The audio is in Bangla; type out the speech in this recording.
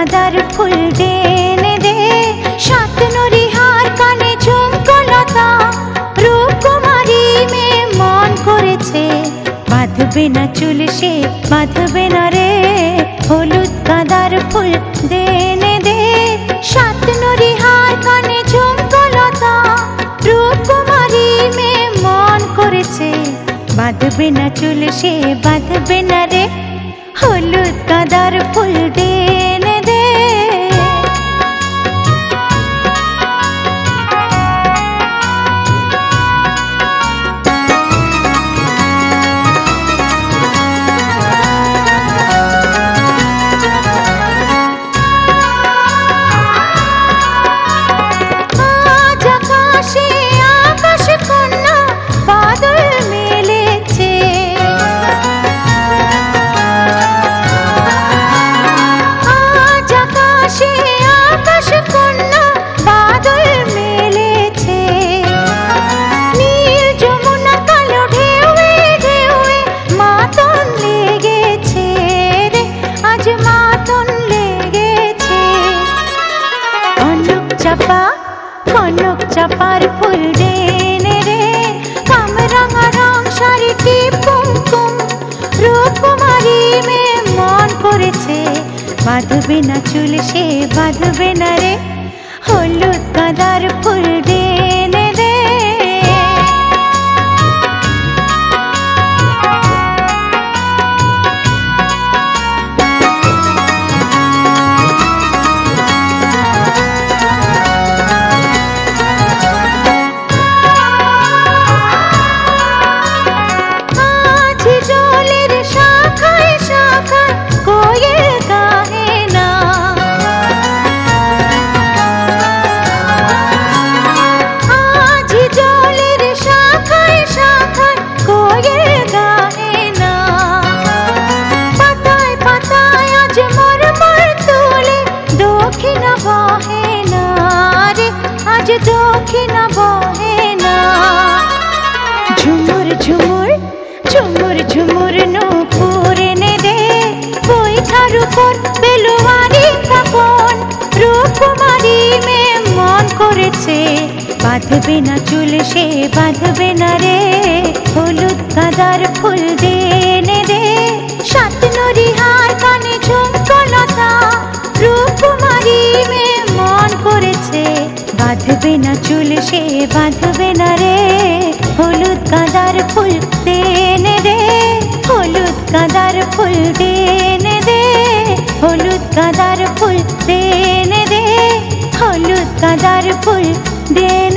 গাঁদার ফুল দেনে দে, সাত নরিহার কানে ঝুমকলতা, রূপকুমারী মেয়ে মন করেছে, বাঁধবে না চুল সে বাঁধবে না রে, হলুদ গাঁদার ফুল দেনে দে, সাত নরিহার কানে ঝুমকলতা, রূপকুমারী মেয়ে মন করেছে, বাঁধবে না চুল সে বাঁধবে না রে, হলুদ গাঁদার ফুল দেনে দে। আজ আকাশে আকাশ কন্যা বাদল মেলেছে, আজ আকাশে আকাশ কন্যা বাদল মেলেছে, নীল যমুনা কালো ঢেউয়ে ঢেউয়ে মাতন লেগেছে রে, আজ মাতন লেগেছে। কনক চাপার ফুল দেনে রে, কামরাঙা রং শাড়িটি কুমকুম, রূপকুমারী মেয়ে মন করেছে, বাঁধবে না চুল সে বাঁধবে না রে, হলুদ গাঁদার ফুল দেনে দে। আজ জলের শাখায় শাখায় কোয়েল গাহে না, আজ জলের শাখায় শাখায় কোয়েল গাহে না, পাতায় পাতায় আজ মরমর তুলে দক্ষিণ বহে না রে, আজ দক্ষিণ বহে না। ঝুমুর ঝুমুর ঝুমুর ঝুমুর নূপুর এনে দে, বৈঠার উপর বেলুয়ারি কাপন, রূপকুমারী মেয়ে মন করেছে, বাঁধবে না চুল সে বাঁধবে না রে, হলুদ গাঁদার ফুল দেনে দে, সাত নরিহার কানে ঝুমকলতা, রূপকুমারী মেয়ে মন করেছে, বাঁধবে না চুল সে বাঁধবে না রে, হলুদ গাঁদার ফুল দেনে দে, হলুদ গাঁদার ফুল দেনে দে, হলুদ গাঁদার ফুল দেনে দে, হলুদ গাঁদার ফুল দেনে